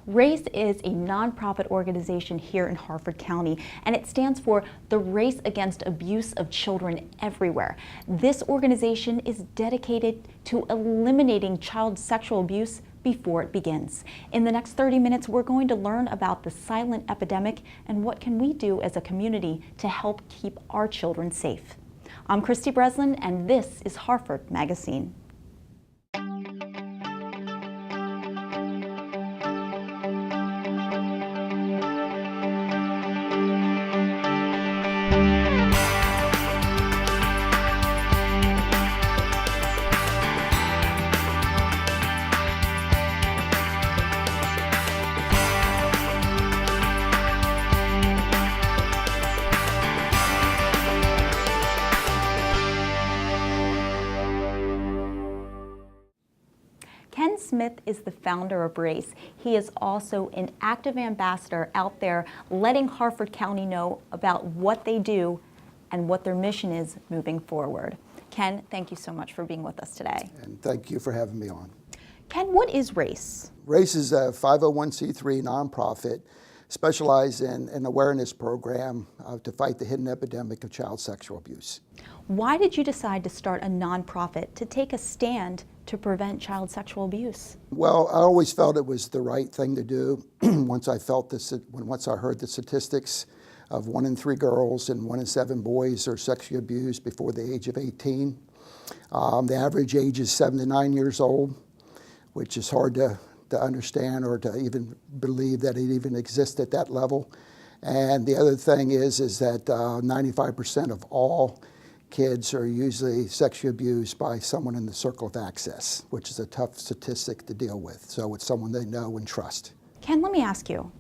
RAACE is a nonprofit organization here in Harford County, and it stands for the Race Against Abuse of Children Everywhere. This organization is dedicated to eliminating child sexual abuse before it begins. In the next 30 minutes, we're going to learn about the silent epidemic and what can we do as a community to help keep our children safe. I'm Kristy Breslin, and this is Harford MagaScene. Ken Smith is the founder of RAACE. He is also an active ambassador out there letting Harford County know about what they do and what their mission is moving forward. Ken, thank you so much for being with us today. And thank you for having me on. Ken, what is RAACE? RAACE is a 501c3 nonprofit specialized in an awareness program to fight the hidden epidemic of child sexual abuse. Why did you decide to start a nonprofit to take a stand to prevent child sexual abuse? Well, I always felt it was the right thing to do. Once I heard the statistics of 1 in 3 girls and 1 in 7 boys are sexually abused before the age of 18. The average age is 7 to 9 years old, which is hard to understand or to even believe that it even exists at that level. And the other thing is that 95% of all kids are usually sexually abused by someone in the circle of access, which is a tough statistic to deal with. So it's someone they know and trust. Ken, let me ask you,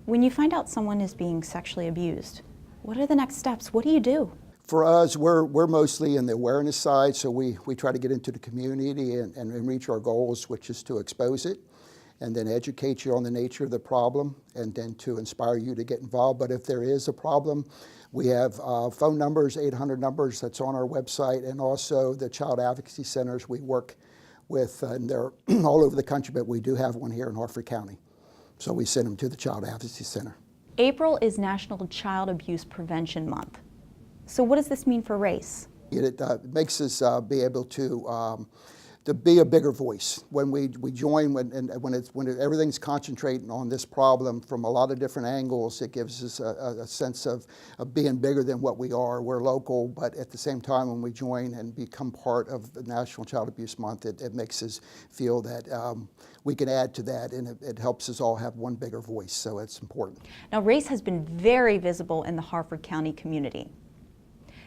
when you find out someone is being sexually abused, what are the next steps? What do you do? For us, we're mostly in the awareness side, so we try to get into the community and reach our goals, which is to expose it and then educate you on the nature of the problem and then to inspire you to get involved. But if there is a problem, we have phone numbers, 800 numbers that's on our website, and also the child advocacy centers we work with, and they're all over the country, but we do have one here in Harford County. So we send them to the Child Advocacy Center. April is National Child Abuse Prevention Month. So what does this mean for RAACE? It makes us be able to be a bigger voice. When we join, when everything's concentrating on this problem from a lot of different angles, it gives us a sense of being bigger than what we are. We're local, but at the same time, when we join and become part of the National Child Abuse Month, it makes us feel that we can add to that, and it helps us all have one bigger voice, so it's important. Now, RAACE has been very visible in the Harford County community.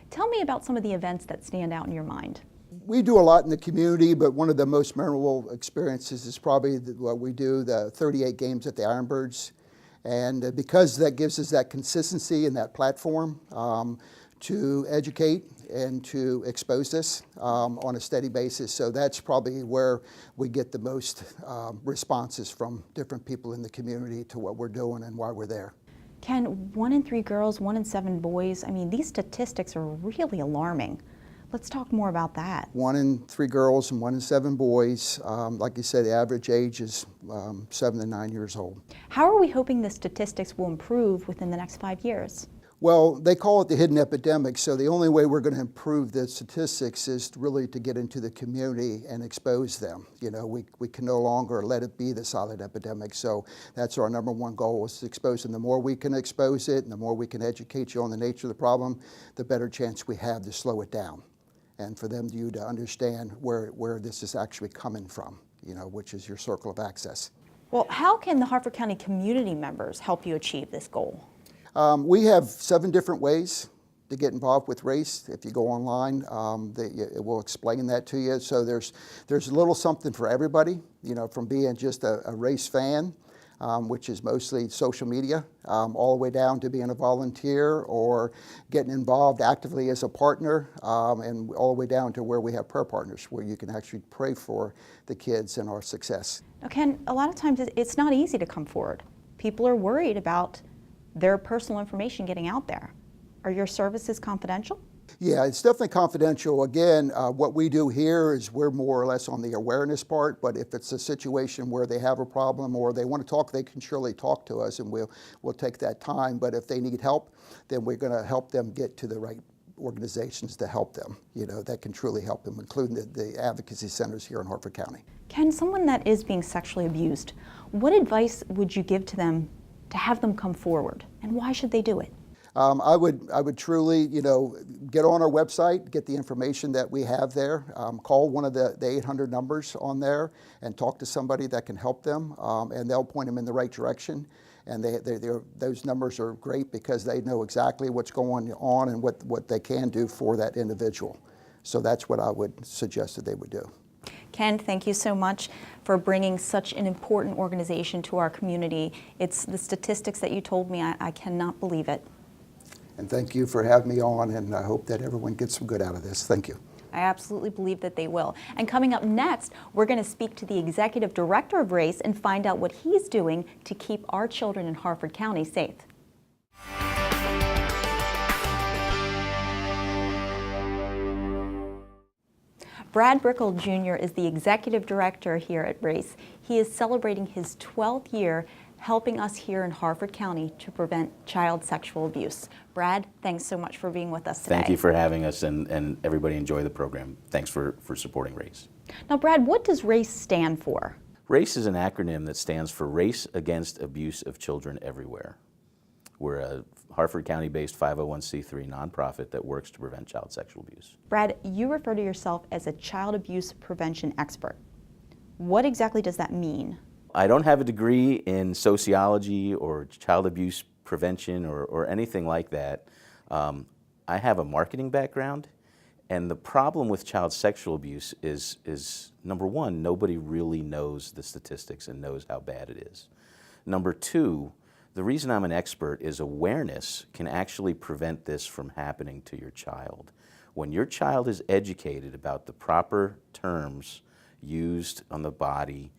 Tell me about some of the events that stand out in your mind. We do a lot in the community, but one of the most memorable experiences is probably what we do, the 38 games at the Ironbirds. And because that gives us that consistency and that platform to educate and to expose this on a steady basis. So that's probably where we get the most responses from different people in the community to what we're doing and why we're there. Ken, 1 in 3 girls, 1 in 7 boys, I mean, these statistics are really alarming. Let's talk more about that. 1 in 3 girls and 1 in 7 boys. Like you said, the average age is 7 to 9 years old. How are we hoping the statistics will improve within the next 5 years? Well, they call it the hidden epidemic, so the only way we're going to improve the statistics is really to get into the community and expose them. You know, we can no longer let it be the silent epidemic, so that's our #1 goal, is to expose them. The more we can expose it and the more we can educate you on the nature of the problem, the better chance we have to slow it down and for you to understand where this is actually coming from, you know, which is your circle of access. Well, how can the Harford County community members help you achieve this goal? We have 7 different ways to get involved with RAACE. If you go online, it will explain that to you. So there's a little something for everybody, you know, from being just a RAACE fan, which is mostly social media, all the way down to being a volunteer or getting involved actively as a partner, and all the way down to where we have prayer partners, where you can actually pray for the kids and our success. Now, Ken, a lot of times it's not easy to come forward. People are worried about their personal information getting out there. Are your services confidential? Yeah, it's definitely confidential. Again, what we do here is we're more or less on the awareness part, but if it's a situation where they have a problem or they want to talk, they can surely talk to us, and we'll take that time. But if they need help, then we're going to help them get to the right organizations to help them, that can truly help them, including the advocacy centers here in Harford County. Ken, someone that is being sexually abused, what advice would you give to them to have them come forward, and why should they do it? I would truly, get on our website, get the information that we have there, call one of the 800 numbers on there, and talk to somebody that can help them, and they'll point them in the right direction. And those numbers are great because they know exactly what's going on and what they can do for that individual. So that's what I would suggest that they would do. Ken, thank you so much for bringing such an important organization to our community. It's the statistics that you told me, I cannot believe it. And thank you for having me on, and I hope that everyone gets some good out of this. Thank you. I absolutely believe that they will. And coming up next, we're going to speak to the executive director of RAACE and find out what he's doing to keep our children in Harford County safe. Brad Brickell Jr. is the executive director here at RAACE. He is celebrating his 12th year helping us here in Harford County to prevent child sexual abuse. Brad, thanks so much for being with us today. Thank you for having us, and everybody enjoy the program. Thanks for supporting RAACE. Now, Brad, what does RAACE stand for? RAACE is an acronym that stands for Race Against Abuse of Children Everywhere. We're a Harford County-based 501c3 nonprofit that works to prevent child sexual abuse. Brad, you refer to yourself as a child abuse prevention expert. What exactly does that mean? I don't have a degree in sociology or child abuse prevention or anything like that. I have a marketing background, and the problem with child sexual abuse is number one, nobody really knows the statistics and knows how bad it is. Number two, the reason I'm an expert is awareness can actually prevent this from happening to your child. When your child is educated about the proper terms used on the body,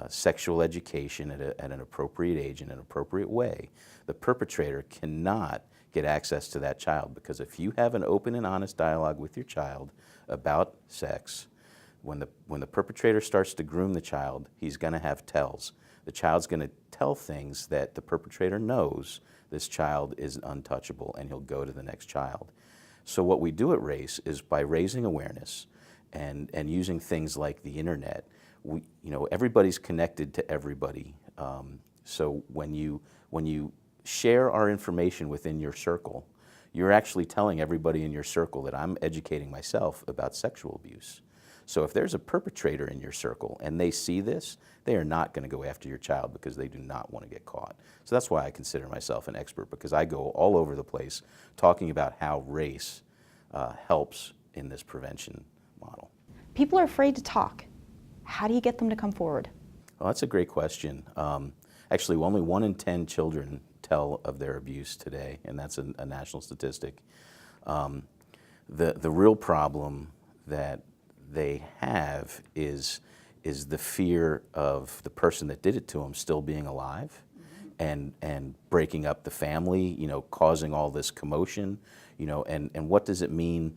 sexual education at an appropriate age in an appropriate way, the perpetrator cannot get access to that child, because if you have an open and honest dialogue with your child about sex, when the perpetrator starts to groom the child, he's going to have tells. The child's going to tell things that the perpetrator knows this child is untouchable, and he'll go to the next child. So what we do at RAACE is by raising awareness and using things like the internet. Everybody's connected to everybody. So when you share our information within your circle, you're actually telling everybody in your circle that I'm educating myself about sexual abuse. So if there's a perpetrator in your circle and they see this, they are not going to go after your child because they do not want to get caught. So that's why I consider myself an expert, because I go all over the place talking about how RAACE helps in this prevention model. People are afraid to talk. How do you get them to come forward? Well, that's a great question. Actually, only 1 in 10 children tell of their abuse today, and that's a national statistic. The real problem that they have is the fear of the person that did it to them still being alive, and breaking up the family, causing all this commotion, and what does it mean,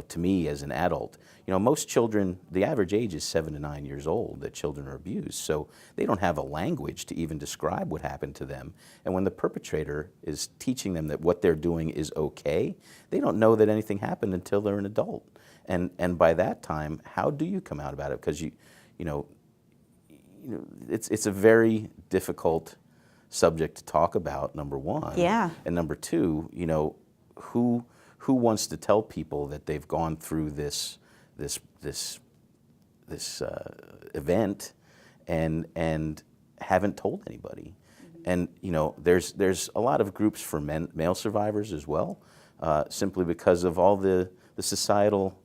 to me as an adult? Most children, the average age is 7 to 9 years old that children are abused, so they don't have a language to even describe what happened to them. And when the perpetrator is teaching them that what they're doing is okay, they don't know that anything happened until they're an adult. And by that time, how do you come out about it? Because it's a very difficult subject to talk about, number one. Yeah. And number two, who wants to tell people that they've gone through this event and haven't told anybody? And there's a lot of groups for male survivors as well, simply because of all the societal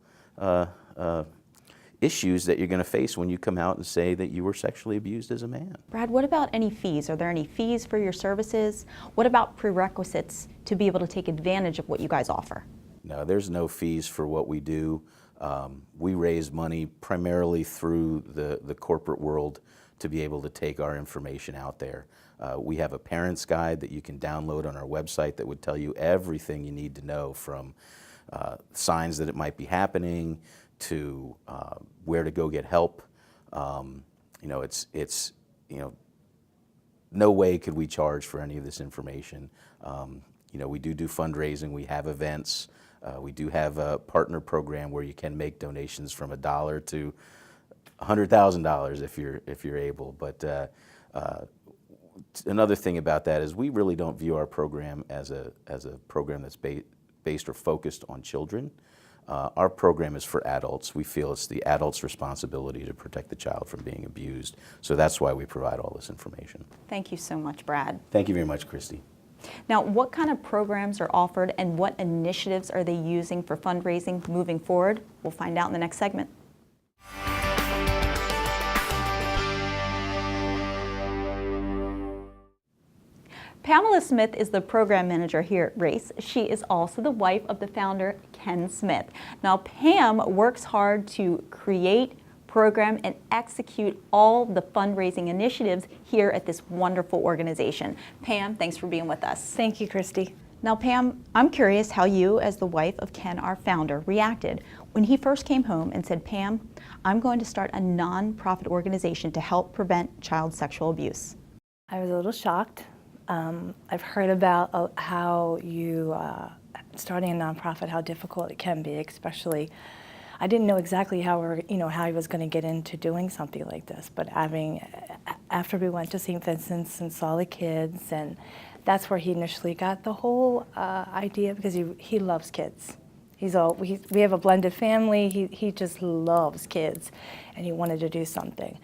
issues that you're going to face when you come out and say that you were sexually abused as a man. Brad, what about any fees? Are there any fees for your services? What about prerequisites to be able to take advantage of what you guys offer? No, there's no fees for what we do. We raise money primarily through the corporate world to be able to take our information out there. We have a parent's guide that you can download on our website that would tell you everything you need to know, from signs that it might be happening, to where to go get help. It's no way could we charge for any of this information. We do fundraising, we have events, we do have a partner program where you can make donations from $1 to $100,000 if you're able. But another thing about that is we really don't view our program as a program that's based or focused on children. Our program is for adults. We feel it's the adult's responsibility to protect the child from being abused. So that's why we provide all this information. Thank you so much, Brad. Thank you very much, Kristy. Now, what kind of programs are offered and what initiatives are they using for fundraising moving forward? We'll find out in the next segment. Pamela Smith is the program manager here at RAACE. She is also the wife of the founder, Ken Smith. Now, Pam works hard to create, program, and execute all the fundraising initiatives here at this wonderful organization. Pam, thanks for being with us. Thank you, Kristy. Now, Pam, I'm curious how you, as the wife of Ken, our founder, reacted when he first came home and said, Pam, I'm going to start a nonprofit organization to help prevent child sexual abuse. I was a little shocked. I've heard about how starting a nonprofit, how difficult it can be, especially. I didn't know exactly how he was going to get into doing something like this, but after we went to St. Vincent's and saw the kids, and that's where he initially got the whole idea, because he loves kids. We have a blended family. He just loves kids, and he wanted to do something.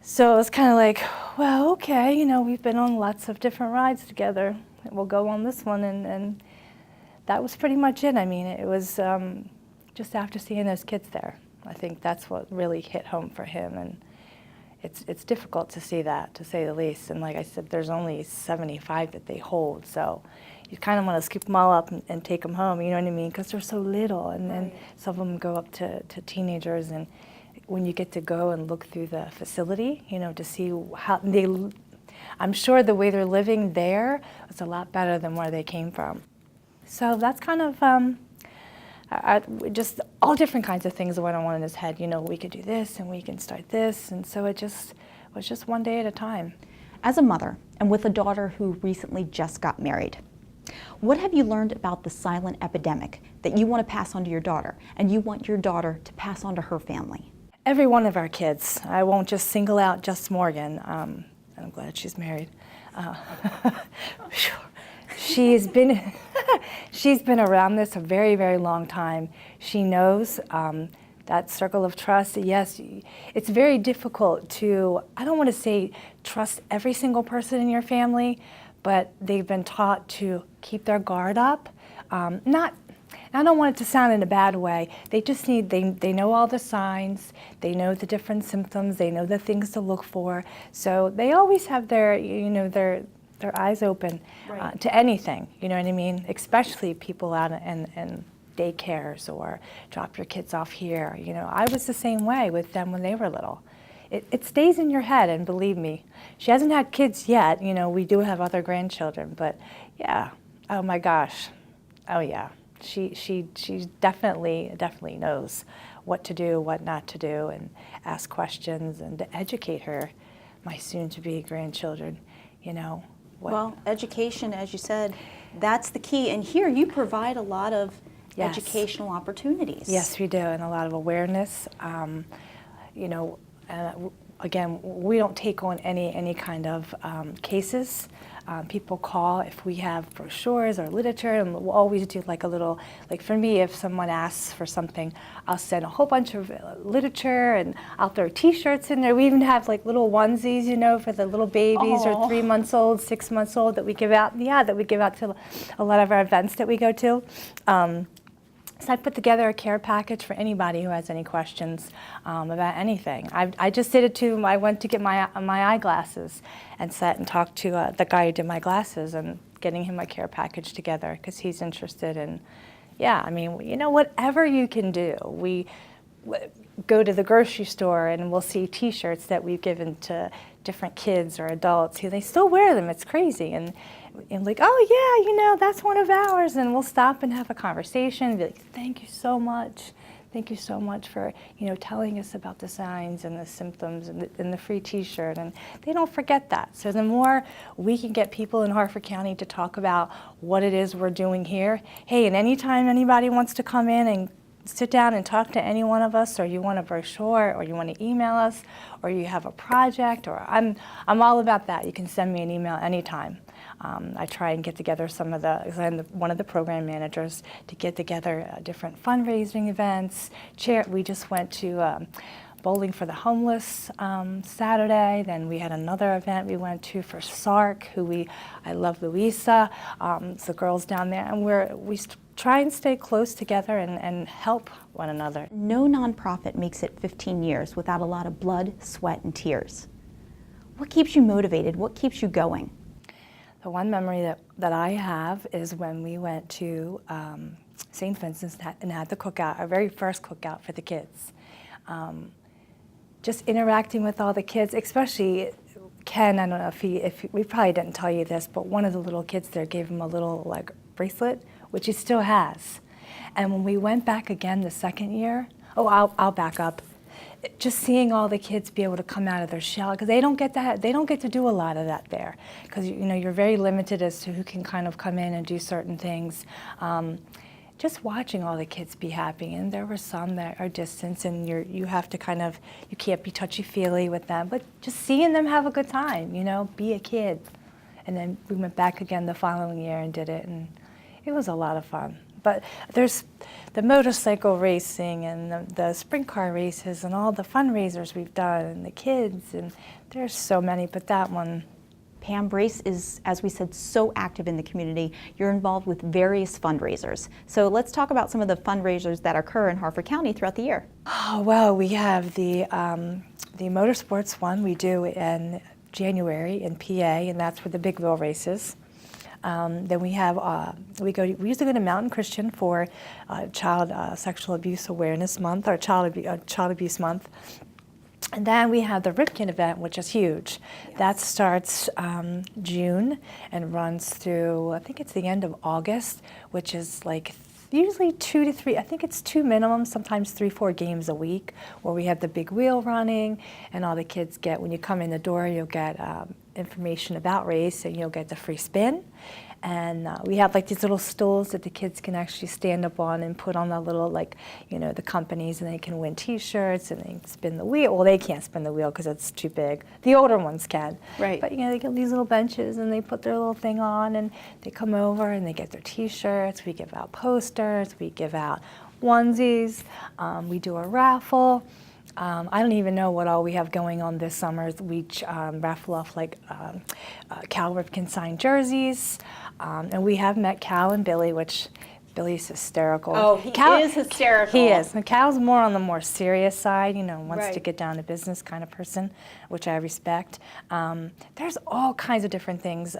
So it's kind of like, well, okay, we've been on lots of different rides together. We'll go on this one, and that was pretty much it. I mean, it was just after seeing those kids there. I think that's what really hit home for him, and it's difficult to see that, to say the least. And like I said, there's only 75 that they hold, so you kind of want to scoop them all up and take them home, you know what I mean? Because they're so little, and then some of them go up to teenagers, and when you get to go and look through the facility, to see how I'm sure the way they're living there is a lot better than where they came from. So that's kind of just all different kinds of things that went on in his head. We could do this and we can start this, and so it was just one day at a time. As a mother and with a daughter who recently just got married, what have you learned about the silent epidemic that you want to pass on to your daughter and you want your daughter to pass on to her family? Every one of our kids. I won't just single out just Morgan. And I'm glad she's married. She's been around this a very, very long time. She knows that circle of trust. Yes, it's very difficult to, I don't want to say trust every single person in your family, but they've been taught to keep their guard up. I don't want it to sound in a bad way. They just they know all the signs, they know the different symptoms, they know the things to look for. So they always have their eyes open to anything, you know what I mean? Especially people out in daycares or drop your kids off here. I was the same way with them when they were little. It stays in your head, and believe me, she hasn't had kids yet. We do have other grandchildren, but yeah, oh my gosh, oh yeah. She definitely knows what to do, what not to do, and ask questions and to educate my soon-to-be grandchildren, Well, education, as you said, that's the key. And here you provide a lot of educational opportunities. Yes, we do, and a lot of awareness. Again, we don't take on any kind of cases. People call if we have brochures or literature, and we'll always do like a little, like for me, if someone asks for something, I'll send a whole bunch of literature, and I'll throw t-shirts in there. We even have like little onesies, for the little babies or 3 months old, 6 months old that we give out. Yeah, that we give out to a lot of our events that we go to. So I put together a care package for anybody who has any questions about anything. I just did it too. I went to get my eyeglasses and sat and talked to the guy who did my glasses, and getting him a care package together because he's interested in, whatever you can do. We go to the grocery store and we'll see T-shirts that we've given to different kids or adults who they still wear them. It's crazy. And like, oh yeah, that's one of ours. And we'll stop and have a conversation and be like, thank you so much. Thank you so much for, telling us about the signs and the symptoms and the free T-shirt. And they don't forget that. So the more we can get people in Harford County to talk about what it is we're doing here. Hey, and anytime anybody wants to come in and sit down and talk to any one of us, or you want a brochure, or you want to email us, or you have a project, or I'm all about that. You can send me an email anytime. I try and get together because I'm one of the program managers, to get together different fundraising events. We just went to Bowling for the Homeless Saturday. Then we had another event we went to for SARC, I love Louisa, the girls down there, and we try and stay close together and help one another. No nonprofit makes it 15 years without a lot of blood, sweat, and tears. What keeps you motivated? What keeps you going? The one memory that I have is when we went to St. Vincent's and had the cookout, our very first cookout for the kids. Just interacting with all the kids, especially Ken. I don't know if we probably didn't tell you this, but one of the little kids there gave him a little bracelet, which he still has. And when we went back again the second year, I'll back up. Just seeing all the kids be able to come out of their shell, because they don't get to do a lot of that there, because you're very limited as to who can kind of come in and do certain things. Just watching all the kids be happy, and there were some that are distant, and you have to you can't be touchy-feely with them, but just seeing them have a good time, be a kid. And then we went back again the following year and did it, and it was a lot of fun. But there's the motorcycle racing and the sprint car races and all the fundraisers we've done and the kids, and there's so many, but that one. Pam, RAACE is, as we said, so active in the community. You're involved with various fundraisers. So let's talk about some of the fundraisers that occur in Harford County throughout the year. Oh, well, we have the motorsports one we do in January in PA, and that's for the big wheel races. Then we have, we usually go to Mountain Christian for Child Sexual Abuse Awareness Month, or Child Abuse Month. And then we have the Ripken event, which is huge. That starts June and runs through, I think it's the end of August, which is usually 2 to 3, I think it's 2 minimum, sometimes 3-4 games a week, where we have the big wheel running, and all the kids get, when you come in the door, you'll get information about RAACE, and you'll get the free spin. And we have these little stools that the kids can actually stand up on and put on the little, the companies, and they can win T-shirts, and they can spin the wheel. Well, they can't spin the wheel because it's too big. The older ones can. Right. But, they get these little benches, and they put their little thing on, and they come over, and they get their T-shirts. We give out posters. We give out onesies. We do a raffle. I don't even know what all we have going on this summer. We raffle off Cal Ripken signed jerseys. And we have met Cal and Billy, which Billy's hysterical. Oh, he is hysterical. He is. And Cal's more on the more serious side, wants to Right. get down to business kind of person, which I respect. There's all kinds of different things.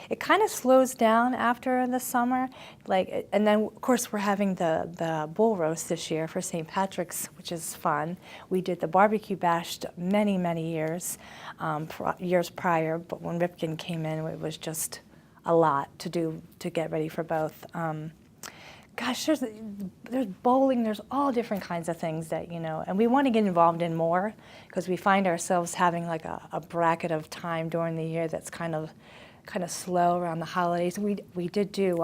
It kind of slows down after the summer. And then, of course, we're having the bull roast this year for St. Patrick's, which is fun. We did the barbecue bash many, many years, years prior, but when Ripken came in, it was just a lot to do to get ready for both. Gosh, there's bowling, there's all different kinds of things that, and we want to get involved in more, because we find ourselves having a bracket of time during the year that's kind of slow around the holidays. We did do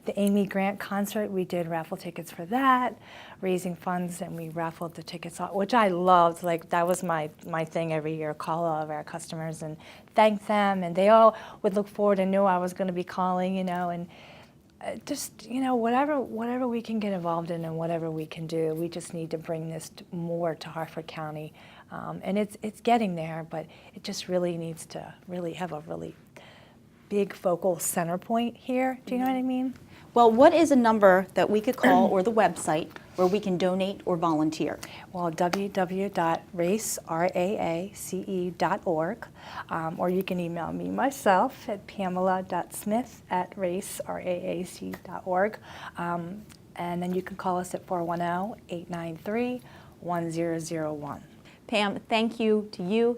the Amy Grant concert. We did raffle tickets for that, raising funds, and we raffled the tickets off, which I loved. That was my thing every year, call all of our customers and thank them, and they all would look forward and knew I was going to be calling, and just, whatever we can get involved in and whatever we can do, we just need to bring this more to Harford County. And it's getting there, but it just really needs to really have a really big focal center point here. Do you know what I mean? Well, what is a number that we could call, or the website, where we can donate or volunteer? Well, www.raace.org, or you can email me myself at pamela.smith@raace.org, and then you can call us at 410-893-1001. Pam, thank you,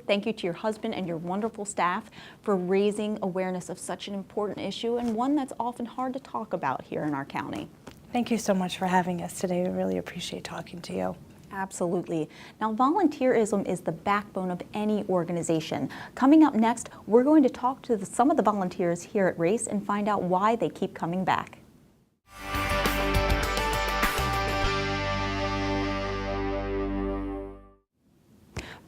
thank you to your husband and your wonderful staff for raising awareness of such an important issue and one that's often hard to talk about here in our county. Thank you so much for having us today. We really appreciate talking to you. Absolutely. Now, volunteerism is the backbone of any organization. Coming up next, we're going to talk to some of the volunteers here at RAACE and find out why they keep coming back.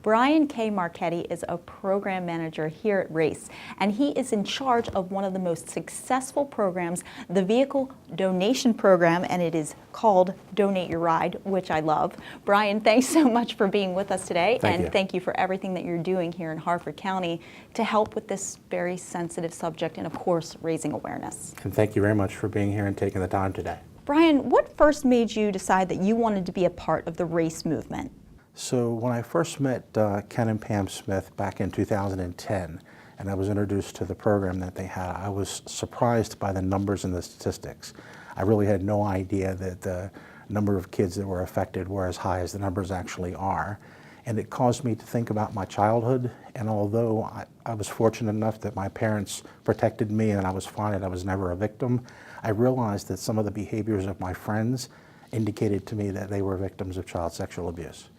Brian K. Marchetti is a program manager here at RAACE, and he is in charge of one of the most successful programs, the Vehicle Donation Program, and it is called Donate Your Ride, which I love. Brian, thanks so much for being with us today, and thank you for everything that you're doing here in Harford County to help with this very sensitive subject and, of course, raising awareness. And thank you very much for being here and taking the time today. Brian, what first made you decide that you wanted to be a part of the RAACE movement? So when I first met Ken and Pam Smith back in 2010, and I was introduced to the program that they had, I was surprised by the numbers and the statistics. I really had no idea that the number of kids that were affected were as high as the numbers actually are. And it caused me to think about my childhood, and although I was fortunate enough that my parents protected me and I was fine and I was never a victim, I realized that some of the behaviors of my friends indicated to me that they were victims of child sexual abuse.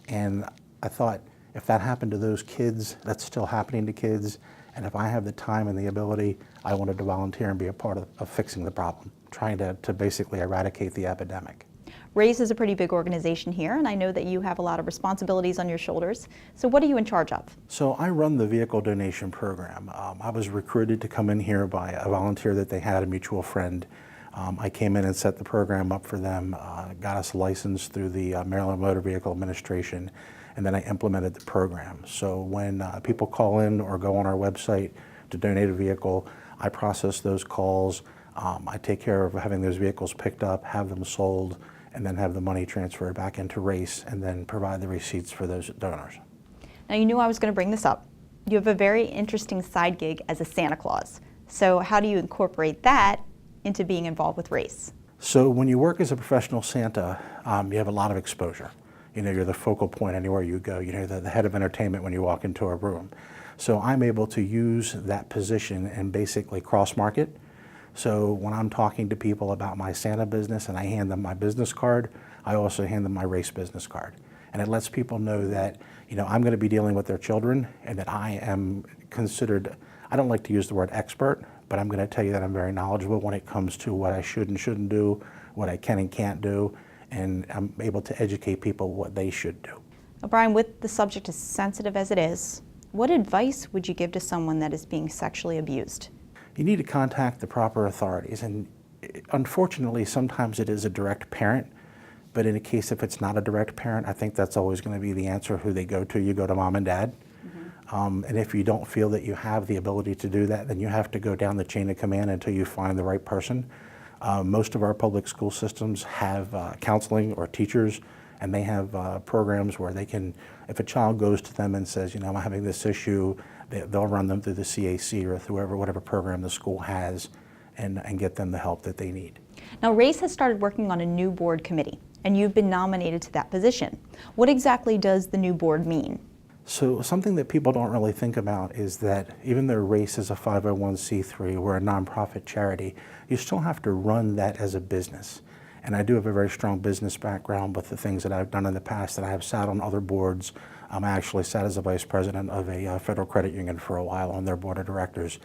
And I thought, if that happened to those kids, that's still happening to kids. And if I have the time and the ability, I wanted to volunteer and be a part of fixing the problem, trying to basically eradicate the epidemic. RAACE is a pretty big organization here, and I know that you have a lot of responsibilities on your shoulders. So what are you in charge of? So I run the Vehicle Donation Program. I was recruited to come in here by a volunteer that they had, a mutual friend. I came in and set the program up for them, got us licensed through the Maryland Motor Vehicle Administration, and then I implemented the program. So when people call in or go on our website to donate a vehicle, I process those calls. I take care of having those vehicles picked up, have them sold, and then have the money transferred back into RAACE, and then provide the receipts for those donors. Now, you knew I was going to bring this up. You have a very interesting side gig as a Santa Claus. So how do you incorporate that into being involved with RAACE? So when you work as a professional Santa, you have a lot of exposure. You know, you're the focal point anywhere you go. You know, the head of entertainment when you walk into a room. So I'm able to use that position and basically cross-market. So when I'm talking to people about my Santa business and I hand them my business card, I also hand them my RAACE business card. And it lets people know that, you know, I'm going to be dealing with their children and that I am considered, I don't like to use the word expert, but I'm going to tell you that I'm very knowledgeable when it comes to what I should and shouldn't do, what I can and can't do, and I'm able to educate people what they should do. Now, Brian, with the subject as sensitive as it is, what advice would you give to someone that is being sexually abused? You need to contact the proper authorities, and unfortunately sometimes it is a direct parent, but in a case if it's not a direct parent, I think that's always going to be the answer who they go to. You go to mom and dad. And if you don't feel that you have the ability to do that, then you have to go down the chain of command until you find the right person. Most of our public school systems have counseling or teachers, and they have programs where they can, if a child goes to them and says, you know, I'm having this issue, they'll run them through the CAC or through whatever program the school has and get them the help that they need. Now, RAACE has started working on a new board committee, and you've been nominated to that position. What exactly does the new board mean? So something that people don't really think about is that even though RAACE is a 501c3, we're a nonprofit charity, you still have to run that as a business. And I do have a very strong business background with the things that I've done in the past, that I have sat on other boards. I actually sat as a vice president of a federal credit union for a while on their board of directors.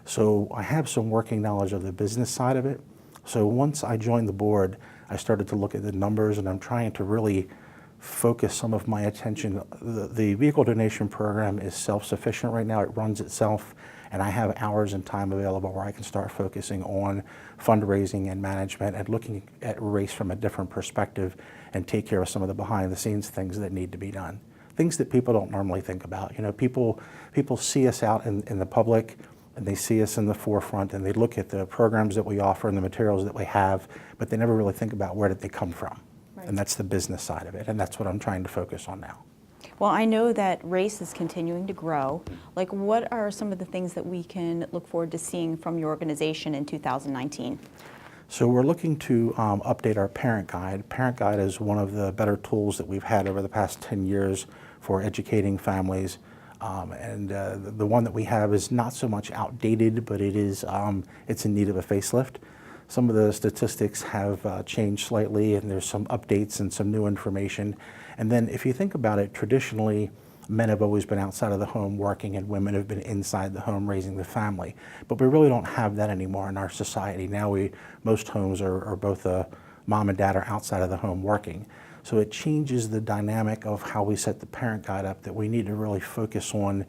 So I have some working knowledge of the business side of it. So once I joined the board, I started to look at the numbers, and I'm trying to really focus some of my attention. The vehicle donation program is self-sufficient right now. It runs itself, and I have hours and time available where I can start focusing on fundraising and management and looking at RAACE from a different perspective and take care of some of the behind-the-scenes things that need to be done. Things that people don't normally think about. You know, people see us out in the public, and they see us in the forefront, and they look at the programs that we offer and the materials that we have, but they never really think about where did they come from. Right. And that's the business side of it, and that's what I'm trying to focus on now. Well, I know that RAACE is continuing to grow. Like, what are some of the things that we can look forward to seeing from your organization in 2019? So we're looking to update our parent guide. Parent guide is one of the better tools that we've had over the past 10 years for educating families. The one that we have is not so much outdated, but it's in need of a facelift. Some of the statistics have changed slightly, and there's some updates and some new information. And then if you think about it, traditionally, men have always been outside of the home working and women have been inside the home raising the family. But we really don't have that anymore in our society. Now most homes are both mom and dad are outside of the home working. So it changes the dynamic of how we set the parent guide up, that we need to really focus on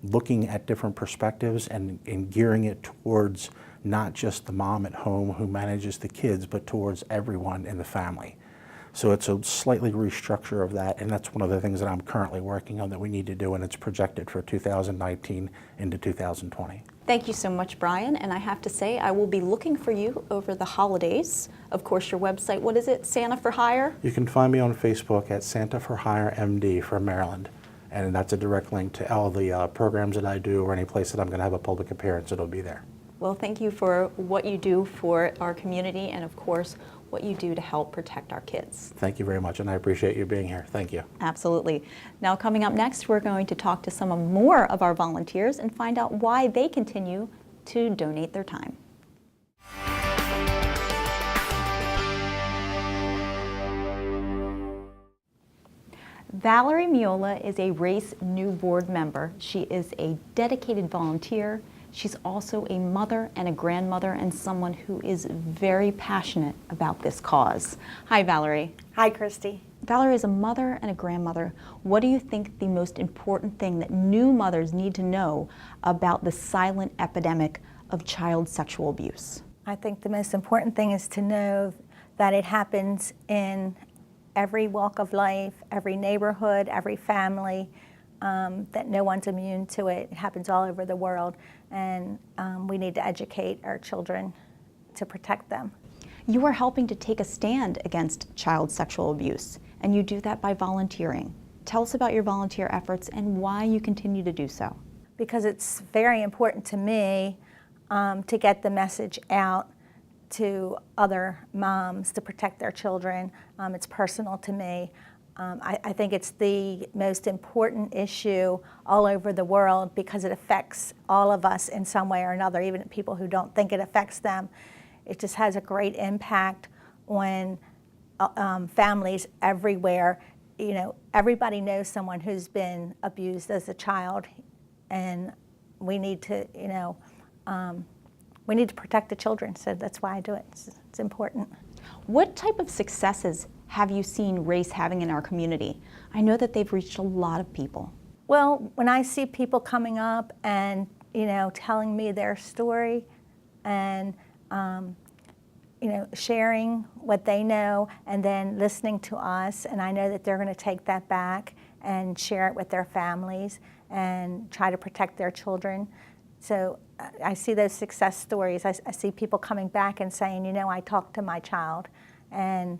looking at different perspectives and gearing it towards not just the mom at home who manages the kids, but towards everyone in the family. So it's a slightly restructure of that, and that's one of the things that I'm currently working on that we need to do, and it's projected for 2019 into 2020. Thank you so much, Brian. And I have to say, I will be looking for you over the holidays. Of course, your website, what is it, Santa for Hire? You can find me on Facebook at Santa for Hire MD for Maryland, and that's a direct link to all the programs that I do, or any place that I'm going to have a public appearance, it'll be there. Well, thank you for what you do for our community and, of course, what you do to help protect our kids. Thank you very much, and I appreciate you being here. Thank you. Absolutely. Now, coming up next, we're going to talk to some more of our volunteers and find out why they continue to donate their time. Valerie Miola is a RAACE new board member. She is a dedicated volunteer. She's also a mother and a grandmother and someone who is very passionate about this cause. Hi, Valerie. Hi, Kristy. Valerie is a mother and a grandmother. What do you think the most important thing that new mothers need to know about the silent epidemic of child sexual abuse? I think the most important thing is to know that it happens in every walk of life, every neighborhood, every family, that no one's immune to it. It happens all over the world, and we need to educate our children to protect them. You are helping to take a stand against child sexual abuse, and you do that by volunteering. Tell us about your volunteer efforts and why you continue to do so. Because it's very important to me to get the message out to other moms to protect their children. It's personal to me. I think it's the most important issue all over the world because it affects all of us in some way or another, even people who don't think it affects them. It just has a great impact on families everywhere. You know, everybody knows someone who's been abused as a child, and we need to, we need to protect the children, so that's why I do it. It's important. What type of successes have you seen RAACE having in our community? I know that they've reached a lot of people. Well, when I see people coming up and, telling me their story and, sharing what they know and then listening to us, and I know that they're going to take that back and share it with their families and try to protect their children. So I see those success stories. I see people coming back and saying, I talked to my child, and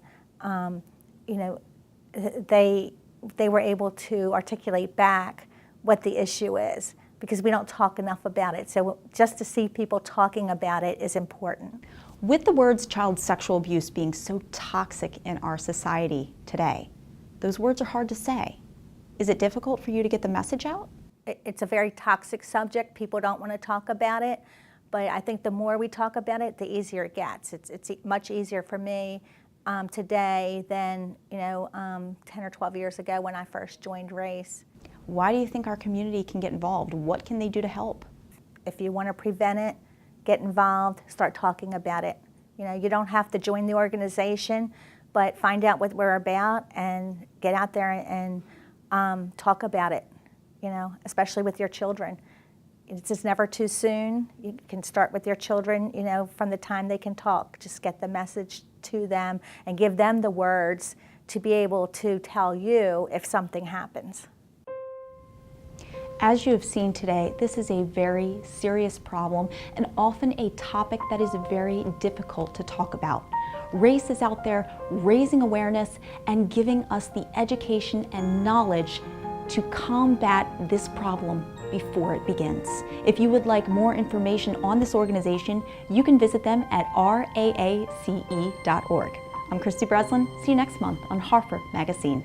they were able to articulate back what the issue is, because we don't talk enough about it. So just to see people talking about it is important. With the words child sexual abuse being so toxic in our society today, those words are hard to say. Is it difficult for you to get the message out? It's a very toxic subject. People don't want to talk about it, but I think the more we talk about it, the easier it gets. It's much easier for me today than 10 or 12 years ago when I first joined RAACE. Why do you think our community can get involved? What can they do to help? If you want to prevent it, get involved, start talking about it. You don't have to join the organization, but find out what we're about and get out there and talk about it. Especially with your children. It's just never too soon. You can start with your children, from the time they can talk. Just get the message to them and give them the words to be able to tell you if something happens. As you have seen today, this is a very serious problem and often a topic that is very difficult to talk about. RAACE is out there raising awareness and giving us the education and knowledge to combat this problem before it begins. If you would like more information on this organization, you can visit them at RAACE.org. I'm Kristy Breslin. See you next month on Harford MagaScene.